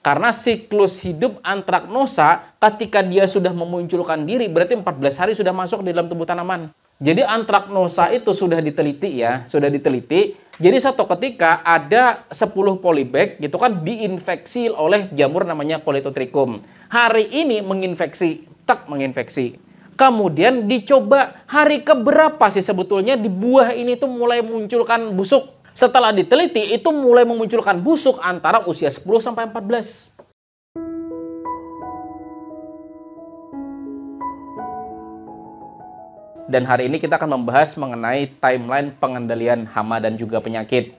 Karena siklus hidup antraknosa ketika dia sudah memunculkan diri berarti 14 hari sudah masuk di dalam tubuh tanaman. Jadi antraknosa itu sudah diteliti ya, sudah diteliti. Jadi suatu ketika ada 10 polybag gitu kan diinfeksi oleh jamur namanya Polytotrichum. Hari ini menginfeksi, menginfeksi. Kemudian dicoba hari keberapa sih sebetulnya di buah ini tuh mulai munculkan busuk. Setelah diteliti itu mulai memunculkan busuk antara usia 10 sampai 14. Dan hari ini kita akan membahas mengenai timeline pengendalian hama dan juga penyakit.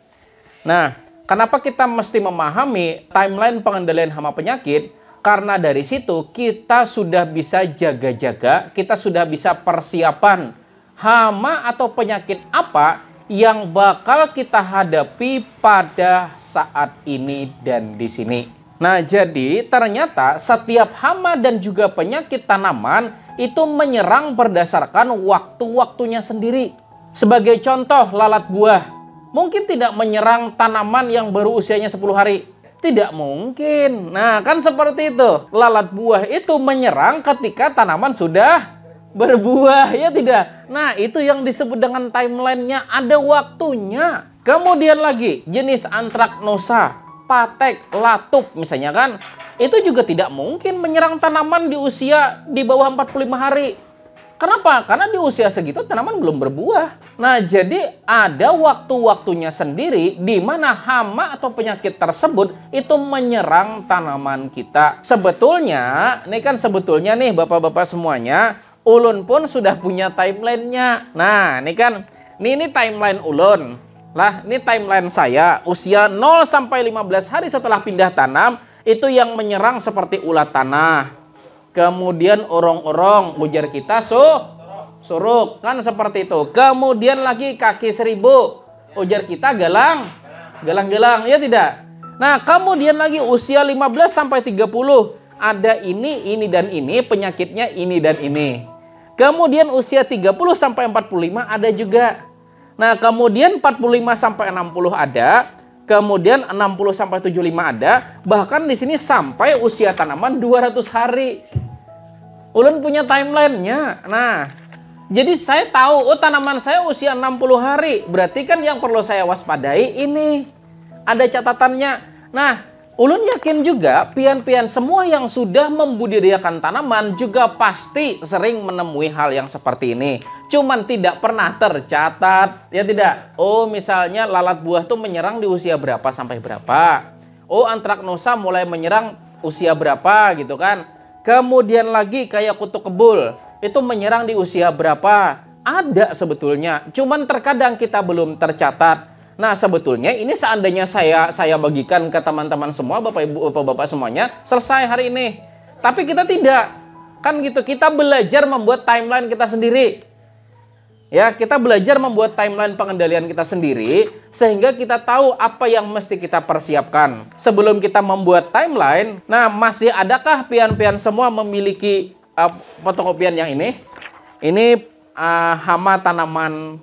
Nah, kenapa kita mesti memahami timeline pengendalian hama penyakit? Karena dari situ kita sudah bisa jaga-jaga, kita sudah bisa persiapan hama atau penyakit apa yang bakal kita hadapi pada saat ini dan di sini. Nah, jadi ternyata setiap hama dan juga penyakit tanaman itu menyerang berdasarkan waktu-waktunya sendiri. Sebagai contoh, lalat buah mungkin tidak menyerang tanaman yang baru usianya 10 hari. Tidak mungkin. Nah, kan seperti itu. Lalat buah itu menyerang ketika tanaman sudah berbuah, ya tidak? Nah, itu yang disebut dengan timeline-nya, ada waktunya. Kemudian lagi, jenis antraknosa, patek, latup misalnya kan, itu juga tidak mungkin menyerang tanaman di usia di bawah 45 hari. Kenapa? Karena di usia segitu tanaman belum berbuah. Nah, jadi ada waktu-waktunya sendiri di mana hama atau penyakit tersebut itu menyerang tanaman kita. Sebetulnya, sebetulnya nih bapak-bapak semuanya, ulun pun sudah punya timeline-nya. Nah, ini timeline ulun. Lah, ini timeline saya usia 0 sampai 15 hari setelah pindah tanam. Itu yang menyerang seperti ulat tanah. Kemudian orong-orong, ujar kita suruk, kan seperti itu. Kemudian lagi kaki seribu, ujar kita galang-galang, ya tidak? Nah, kemudian lagi usia 15 sampai 30, ada ini dan ini, penyakitnya ini dan ini. Kemudian usia 30 sampai 45 ada juga. Nah, kemudian 45 sampai 60 ada. Kemudian 60 sampai 75 ada, bahkan di sini sampai usia tanaman 200 hari. Ulun punya timeline-nya. Nah, jadi saya tahu tanaman saya usia 60 hari. Berarti kan yang perlu saya waspadai ini. Ada catatannya. Nah, ulun yakin juga pian-pian semua yang sudah membudidayakan tanaman juga pasti sering menemui hal yang seperti ini. Cuman tidak pernah tercatat, ya tidak? Oh, misalnya lalat buah tuh menyerang di usia berapa sampai berapa? Oh, antraknosa mulai menyerang usia berapa gitu kan? Kemudian lagi kayak kutu kebul, itu menyerang di usia berapa? Ada sebetulnya, cuman terkadang kita belum tercatat. Nah, sebetulnya ini seandainya saya bagikan ke teman-teman semua, Bapak Ibu, Bapak-bapak semuanya, selesai hari ini. Tapi kita tidak. Kan gitu, kita belajar membuat timeline kita sendiri. Ya, kita belajar membuat timeline pengendalian kita sendiri sehingga kita tahu apa yang mesti kita persiapkan. Sebelum kita membuat timeline, nah masih adakah pian-pian semua memiliki fotokopian yang ini? Ini hama tanaman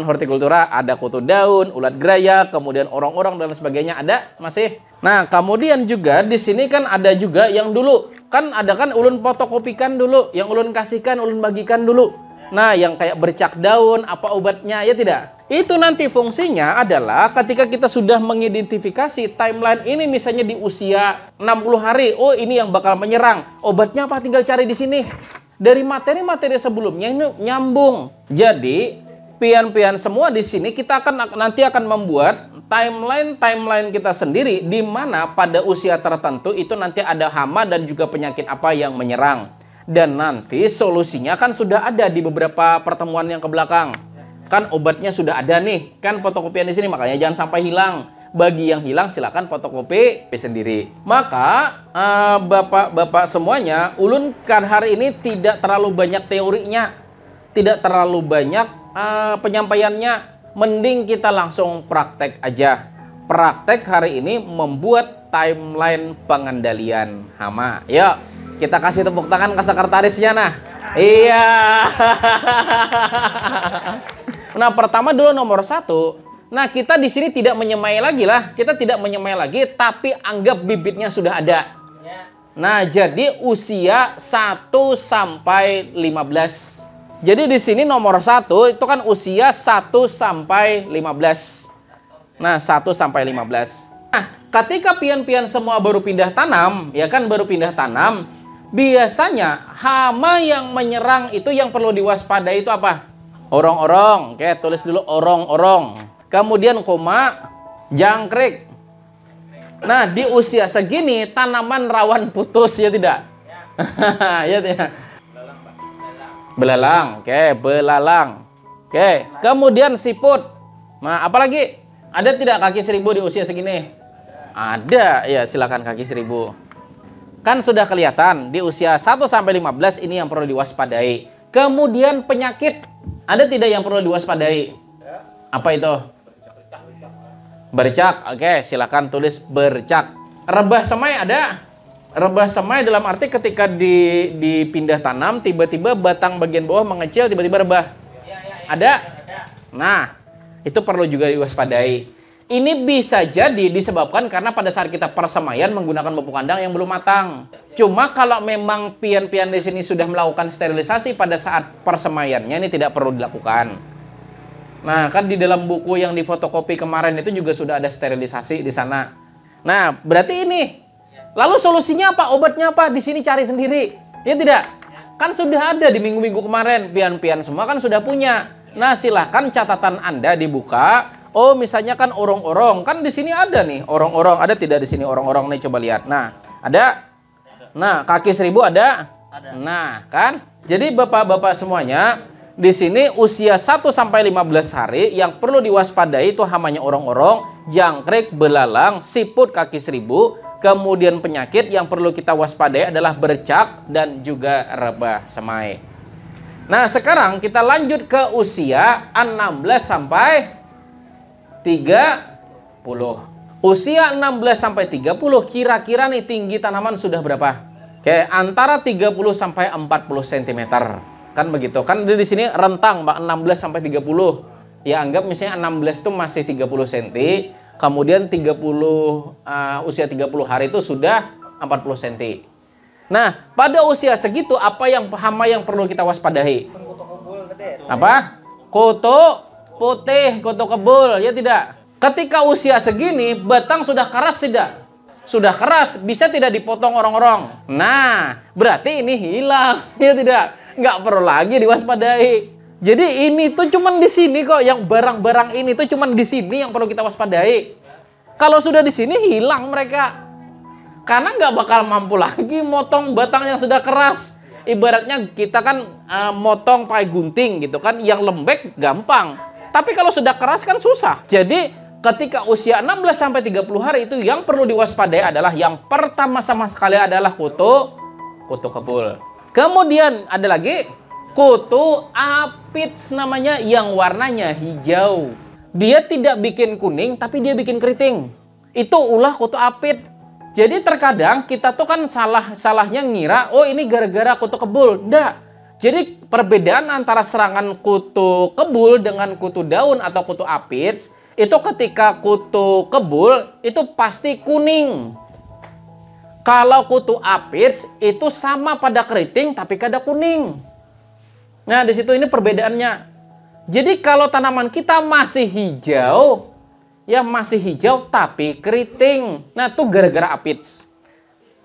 hortikultura, ada kutu daun, ulat geraya, kemudian orong-orong dan sebagainya ada masih. Nah, kemudian juga di sini kan ada juga yang dulu kan ada kan ulun fotokopikan dulu, yang ulun kasihkan, ulun bagikan dulu. Nah, yang kayak bercak daun, apa obatnya, ya tidak? Itu nanti fungsinya adalah ketika kita sudah mengidentifikasi timeline ini misalnya di usia 60 hari. Oh, ini yang bakal menyerang. Obatnya apa? Tinggal cari di sini. Dari materi-materi sebelumnya ini nyambung. Jadi, pian-pian semua di sini kita nanti akan membuat timeline kita sendiri di mana pada usia tertentu itu nanti ada hama dan juga penyakit apa yang menyerang. Dan nanti solusinya kan sudah ada di beberapa pertemuan yang ke belakang. Kan obatnya sudah ada nih, kan fotokopian di sini, makanya jangan sampai hilang. Bagi yang hilang silakan fotokopi sendiri. Maka bapak-bapak semuanya, ulun kan hari ini tidak terlalu banyak teorinya, tidak terlalu banyak penyampaiannya. Mending kita langsung praktek aja. Praktek hari ini membuat timeline pengendalian hama. Yuk. Kita kasih tepuk tangan ke sekretarisnya, nah. Iya. Nah, pertama dulu nomor 1. Nah, kita di sini tidak menyemai lagi lah. Kita tidak menyemai lagi, tapi anggap bibitnya sudah ada. Nah, jadi usia 1 sampai 15. Jadi di sini nomor 1 itu kan usia 1 sampai 15. Nah, 1 sampai 15. Nah, ketika pian-pian semua baru pindah tanam, ya kan baru pindah tanam, biasanya hama yang menyerang itu yang perlu diwaspadai itu apa? Orong-orong. Oke, tulis dulu orong-orong. Kemudian koma, jangkrik. Nah, di usia segini tanaman rawan putus, ya tidak? Ya tidak? Belalang, oke, belalang. Oke, kemudian siput. Nah, apalagi? Ada tidak kaki 1000 di usia segini? Ada, ya silakan kaki 1000. Kan sudah kelihatan di usia 1 sampai 15 ini yang perlu diwaspadai. Kemudian penyakit, ada tidak yang perlu diwaspadai? Apa itu? Bercak, oke, silakan tulis bercak. Rebah semai ada? Rebah semai dalam arti ketika dipindah tanam, tiba-tiba batang bagian bawah mengecil, tiba-tiba rebah. Ada? Nah, itu perlu juga diwaspadai. Ini bisa jadi disebabkan karena pada saat kita persemaian menggunakan pupuk kandang yang belum matang. Cuma kalau memang pian-pian di sini sudah melakukan sterilisasi pada saat persemaiannya, ini tidak perlu dilakukan. Nah, kan di dalam buku yang difotokopi kemarin itu juga sudah ada sterilisasi di sana. Nah, berarti ini. Lalu solusinya apa? Obatnya apa? Di sini cari sendiri. Ya tidak? Kan sudah ada di minggu-minggu kemarin. Pian-pian semua kan sudah punya. Nah, silahkan catatan Anda dibuka. Oh, misalnya kan orong-orong. Kan di sini ada nih orong-orong. Ada tidak di sini orong-orong nih? Coba lihat. Nah, ada. Nah, kaki 1000 ada? Nah, kan? Jadi Bapak-bapak semuanya, di sini usia 1 sampai 15 hari yang perlu diwaspadai itu hamanya orong-orong, jangkrik, belalang, siput kaki 1000. Kemudian penyakit yang perlu kita waspadai adalah bercak dan juga rebah semai. Nah, sekarang kita lanjut ke usia 16 sampai 30. Usia 16 sampai 30 kira-kira nih tinggi tanaman sudah berapa? Oke, antara 30 sampai 40 cm. Kan begitu. Kan di sini rentang, Mbak, 16 sampai 30. Ya, anggap misalnya 16 itu masih 30 cm. Kemudian usia 30 hari itu sudah 40 cm. Nah, pada usia segitu apa yang hama yang perlu kita waspadai? Apa? Kutu putih, kutu kebul, ya tidak? Ketika usia segini, batang sudah keras tidak? Sudah keras, bisa tidak dipotong orang-orang? Nah, berarti ini hilang, ya tidak? Nggak perlu lagi diwaspadai. Jadi ini tuh cuman di sini kok, yang barang-barang ini tuh cuman di sini yang perlu kita waspadai. Kalau sudah di sini hilang mereka, karena nggak bakal mampu lagi motong batang yang sudah keras. Ibaratnya kita kan motong pakai gunting gitu kan, yang lembek gampang. Tapi kalau sudah keras kan susah. Jadi ketika usia 16 sampai 30 hari itu yang perlu diwaspadai adalah yang pertama sama sekali adalah kutu kebul. Kemudian ada lagi kutu apits namanya, yang warnanya hijau. Dia tidak bikin kuning tapi dia bikin keriting. Itu ulah kutu apit. Jadi terkadang kita tuh kan salahnya ngira, oh ini gara-gara kutu kebul. Enggak. Jadi perbedaan antara serangan kutu kebul dengan kutu daun atau kutu apits, itu ketika kutu kebul itu pasti kuning. Kalau kutu apits itu sama pada keriting tapi kada kuning. Nah, di situ ini perbedaannya. Jadi kalau tanaman kita masih hijau, ya masih hijau tapi keriting. Nah, itu gara-gara apits.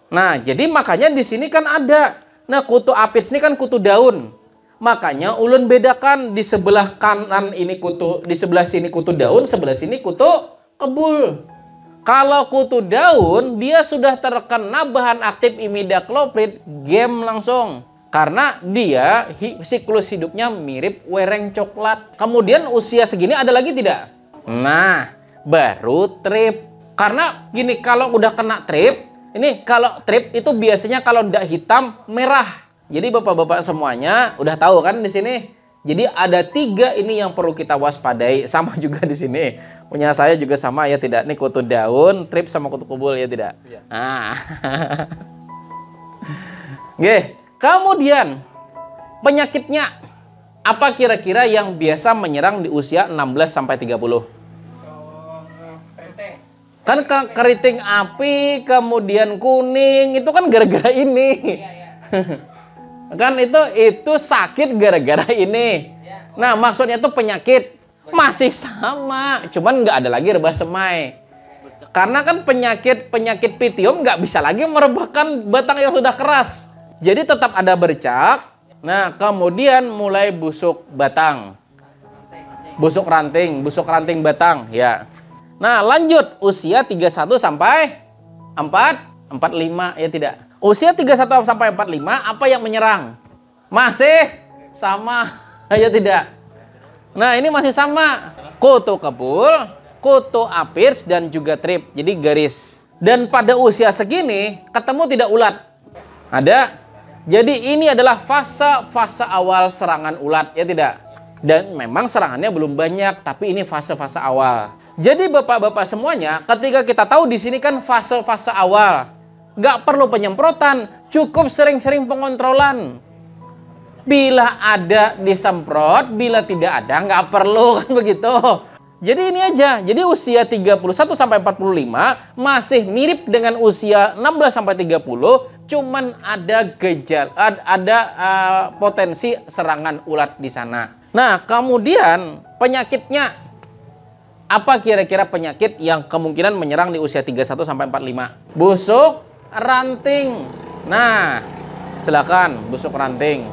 Nah, jadi makanya di sini kan ada. Nah, kutu apits ini kan kutu daun. Makanya ulun bedakan di sebelah kanan ini kutu, di sebelah sini kutu daun, sebelah sini kutu kebul. Kalau kutu daun, dia sudah terkena bahan aktif imidacloprid, game langsung. Karena dia siklus hidupnya mirip wereng coklat. Kemudian usia segini ada lagi tidak? Nah, baru trip. Karena gini, kalau udah kena trip, ini kalau trip itu biasanya kalau tidak hitam, merah. Jadi bapak-bapak semuanya udah tahu kan di sini. Jadi ada 3 ini yang perlu kita waspadai. Sama juga di sini. Punya saya juga sama ya tidak? Ini kutu daun, trip sama kutu kebul ya tidak? Iya. Nah. Oke. Kemudian penyakitnya apa kira-kira yang biasa menyerang di usia 16 sampai 30? Kan keriting api, kemudian kuning, itu kan gara-gara ini. Kan itu sakit gara-gara ini. Nah, maksudnya itu penyakit. Masih sama, cuman nggak ada lagi rebah semai. Karena kan penyakit pitium nggak bisa lagi merebahkan batang yang sudah keras. Jadi tetap ada bercak. Nah, kemudian mulai busuk batang. Busuk ranting batang, ya. Nah, lanjut usia 31 sampai 45, ya tidak. Usia 31 sampai 45 apa yang menyerang? Masih sama, ya tidak. Nah, ini masih sama. Kutu kebul, kutu apirs, dan juga trip. Jadi garis. Dan pada usia segini ketemu tidak ulat? Ada. Jadi ini adalah fase awal serangan ulat, ya tidak? Dan memang serangannya belum banyak, tapi ini fase-fase awal. Jadi bapak-bapak semuanya, ketika kita tahu di sini kan fase-fase awal, nggak perlu penyemprotan, cukup sering-sering pengontrolan. Bila ada disemprot, bila tidak ada nggak perlu, kan begitu. Jadi ini aja. Jadi usia 31 sampai 45 masih mirip dengan usia 16 sampai 30, cuman ada potensi serangan ulat di sana. Nah, kemudian penyakitnya apa kira-kira penyakit yang kemungkinan menyerang di usia 31 sampai 45? Busuk ranting. Nah, silakan busuk ranting.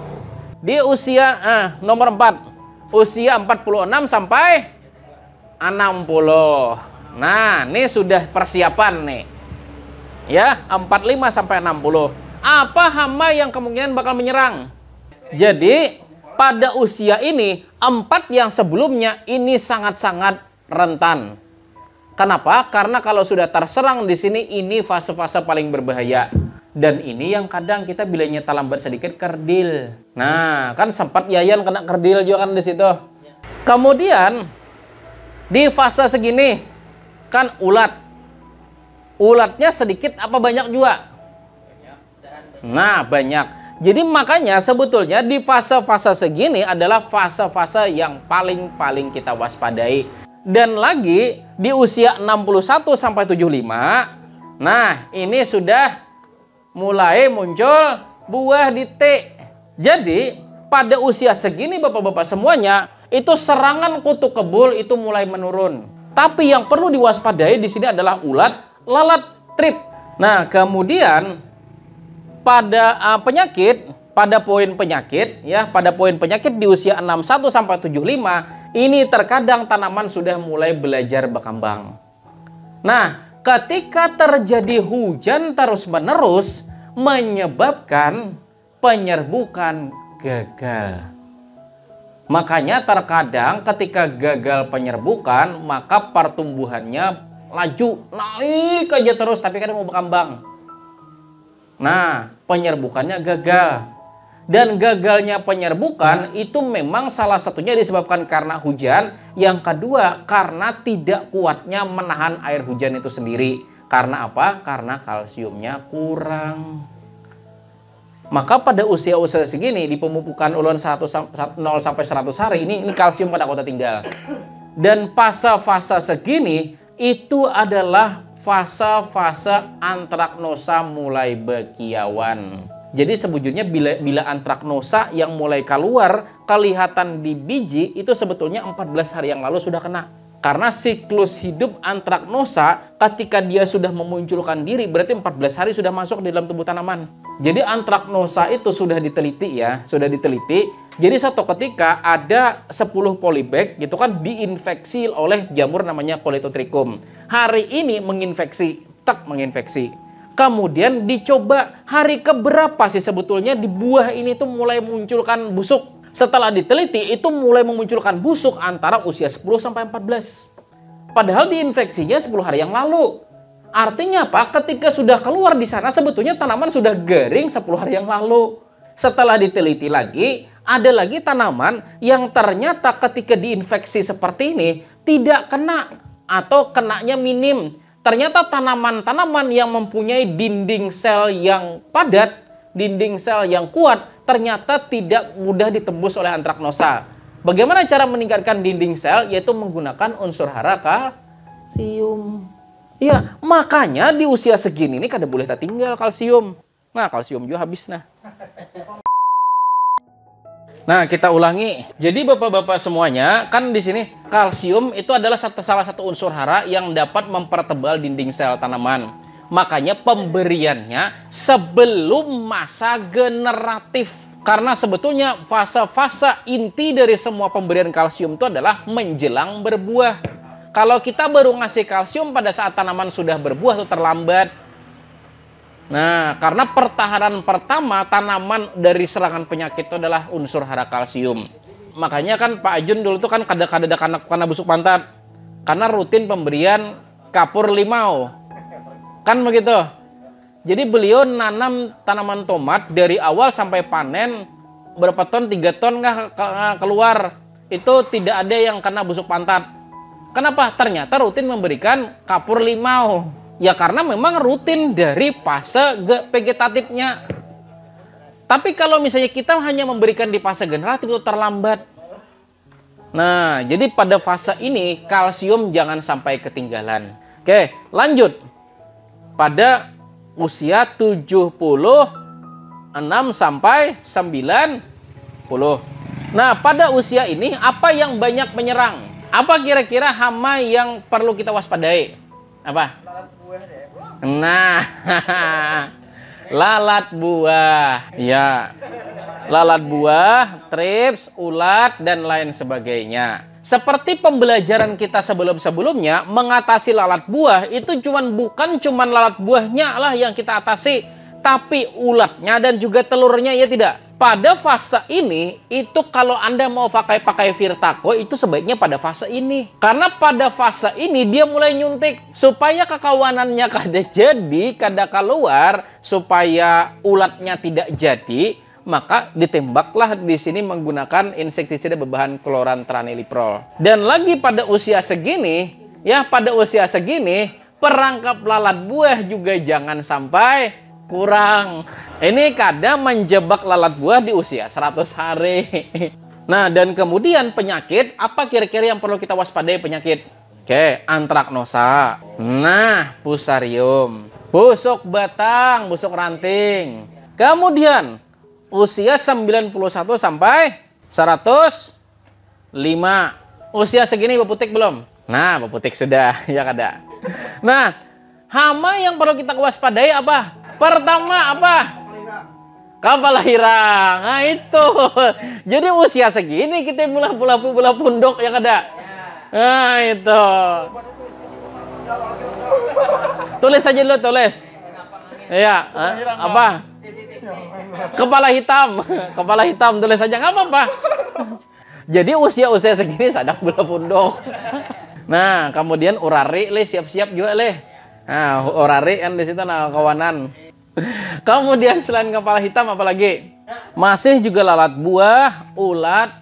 Di usia nomor 4, usia 46 sampai 60. Nah, ini sudah persiapan nih. Ya, 45 sampai 60. Apa hama yang kemungkinan bakal menyerang? Jadi, pada usia ini, 4 yang sebelumnya ini sangat-sangat rentan. Kenapa? Karena kalau sudah terserang di sini, ini fase-fase paling berbahaya. Dan ini yang kadang kita bila nyata lambat sedikit kerdil. Nah, kan sempat Yayan kena kerdil juga kan di situ. Kemudian di fase segini kan ulat. Ulatnya sedikit apa banyak juga? Nah, banyak. Jadi makanya sebetulnya di fase-fase segini adalah fase-fase yang paling kita waspadai. Dan lagi di usia 61 sampai 75, nah ini sudah mulai muncul buah di T. Jadi pada usia segini bapak-bapak semuanya itu serangan kutu kebul itu mulai menurun. Tapi yang perlu diwaspadai di sini adalah ulat, lalat, trip. Nah, kemudian pada pada poin penyakit di usia 61 sampai 75 ini terkadang tanaman sudah mulai belajar berkembang. Nah, ketika terjadi hujan terus-menerus menyebabkan penyerbukan gagal. Makanya terkadang ketika gagal penyerbukan, maka pertumbuhannya laju, naik aja terus, tapi kan mau berkembang. Nah, penyerbukannya gagal. Dan gagalnya penyerbukan itu memang salah satunya disebabkan karena hujan. Yang kedua, karena tidak kuatnya menahan air hujan itu sendiri. Karena apa? Karena kalsiumnya kurang. Maka pada usia-usia segini di pemupukan ulun 0 sampai 100 hari ini kalsium pada kota tinggal. Dan fase-fase segini itu adalah fase-fase antraknosa mulai berkiawan. Jadi sebetulnya bila antraknosa yang mulai keluar kelihatan di biji itu sebetulnya 14 hari yang lalu sudah kena. Karena siklus hidup antraknosa ketika dia sudah memunculkan diri berarti 14 hari sudah masuk di dalam tubuh tanaman. Jadi antraknosa itu sudah diteliti ya, sudah diteliti. Jadi satu ketika ada 10 polybag gitu kan diinfeksi oleh jamur namanya Polytotrichum. Hari ini menginfeksi. Kemudian dicoba hari keberapa sih sebetulnya di buah ini tuh mulai munculkan busuk. Setelah diteliti itu mulai memunculkan busuk antara usia 10 sampai 14. Padahal diinfeksinya 10 hari yang lalu. Artinya apa? Ketika sudah keluar di sana sebetulnya tanaman sudah garing 10 hari yang lalu. Setelah diteliti lagi, ada lagi tanaman yang ternyata ketika diinfeksi seperti ini tidak kena atau kenanya minim. Ternyata tanaman-tanaman yang mempunyai dinding sel yang padat, dinding sel yang kuat, ternyata tidak mudah ditembus oleh antraknosa. Bagaimana cara meningkatkan dinding sel? Yaitu menggunakan unsur hara kalsium. Iya, makanya di usia segini nih kada boleh tak tinggal kalsium. Nah, kalsium juga habis nah. Nah, kita ulangi. Jadi Bapak-bapak semuanya, kan di sini kalsium itu adalah salah satu unsur hara yang dapat mempertebal dinding sel tanaman. Makanya pemberiannya sebelum masa generatif. Karena sebetulnya fase-fase inti dari semua pemberian kalsium itu adalah menjelang berbuah. Kalau kita baru ngasih kalsium pada saat tanaman sudah berbuah itu terlambat. Nah, karena pertahanan pertama tanaman dari serangan penyakit itu adalah unsur hara kalsium. Makanya kan Pak Ajun dulu tuh kan kada kena busuk pantat. Karena rutin pemberian kapur limau. Kan begitu. Jadi beliau nanam tanaman tomat dari awal sampai panen berapa ton, 3 ton nggak keluar. Itu tidak ada yang kena busuk pantat. Kenapa? Ternyata rutin memberikan kapur limau. Ya karena memang rutin dari fase vegetatifnya. Tapi kalau misalnya kita hanya memberikan di fase generatif itu terlambat. Nah, jadi pada fase ini kalsium jangan sampai ketinggalan. Oke, lanjut. Pada usia 76 sampai 90. Nah, pada usia ini apa yang banyak menyerang? Apa kira-kira hama yang perlu kita waspadai? Apa? Nah, lalat buah. Ya. Lalat buah, trips, ulat, dan lain sebagainya. Seperti pembelajaran kita sebelum-sebelumnya, mengatasi lalat buah itu bukan cuman lalat buahnya lah yang kita atasi, tapi ulatnya dan juga telurnya, ya tidak? Pada fase ini, itu kalau Anda mau pakai Virtaco, itu sebaiknya pada fase ini. Karena pada fase ini dia mulai nyuntik. Supaya kekawanannya kada keluar, supaya ulatnya tidak jadi, maka ditembaklah di sini menggunakan insektisida berbahan klorantraniliprol. Dan lagi pada usia segini, perangkap lalat buah juga jangan sampai kurang. Ini kadang menjebak lalat buah di usia 100 hari. Nah, dan kemudian penyakit, apa kira-kira yang perlu kita waspadai penyakit? Oke, antraknosa. Nah, fusarium. Busuk batang, busuk ranting. Kemudian, usia 91 sampai 105. Usia segini beputik belum? Nah, beputik sudah, ya kada. Nah, hama yang perlu kita waspadai apa? Pertama apa? Kepala hirang. Nah itu. Jadi usia segini kita mulai bola punduk, ya kada? Nah itu. Tulis aja dulu, tulis. Iya, apa? Kepala hitam. Kepala hitam, tulis aja, nggak apa-apa. Jadi usia segini sadar bola punduk. Nah, kemudian urari leh, siap-siap juga leh. Nah, urari kan di situ nah kawanan. Kemudian selain kepala hitam apalagi? Masih juga lalat buah, ulat.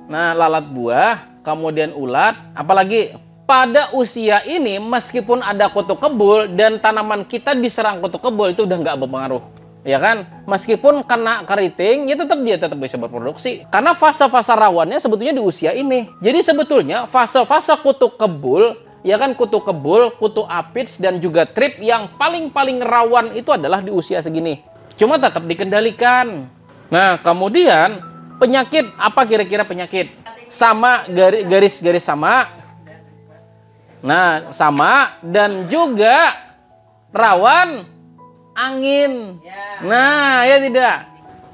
Nah, lalat buah, kemudian ulat, apalagi? Pada usia ini meskipun ada kutu kebul dan tanaman kita diserang kutu kebul itu udah nggak berpengaruh. Ya kan? Meskipun kena keriting, dia tetap bisa berproduksi. Karena fase-fase rawannya sebetulnya di usia ini. Jadi sebetulnya fase-fase kutu kebul, ya kan, kutu kebul, kutu aphids, dan juga trip yang paling rawan itu adalah di usia segini. Cuma tetap dikendalikan. Nah, kemudian penyakit, apa kira-kira penyakit? Sama, garis-garis sama. Nah, sama dan juga rawan angin. Nah, ya tidak?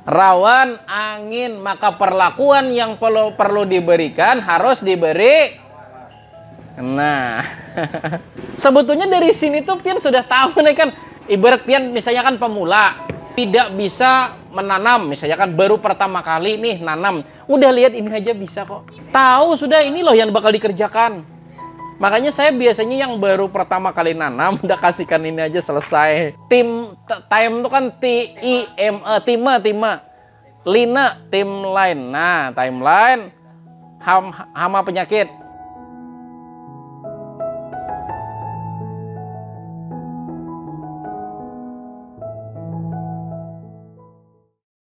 Rawan angin, maka perlakuan yang perlu diberikan harus diberi. Nah, sebetulnya dari sini tuh Pian sudah tahu nih kan, ibarat Pian misalnya kan pemula, tidak bisa menanam, misalnya kan baru pertama kali nih nanam, udah lihat ini aja bisa kok. Tahu sudah ini loh yang bakal dikerjakan. Makanya saya biasanya yang baru pertama kali nanam udah kasihkan ini aja selesai. Time itu kan time, lina, timeline. Nah, timeline, hama penyakit.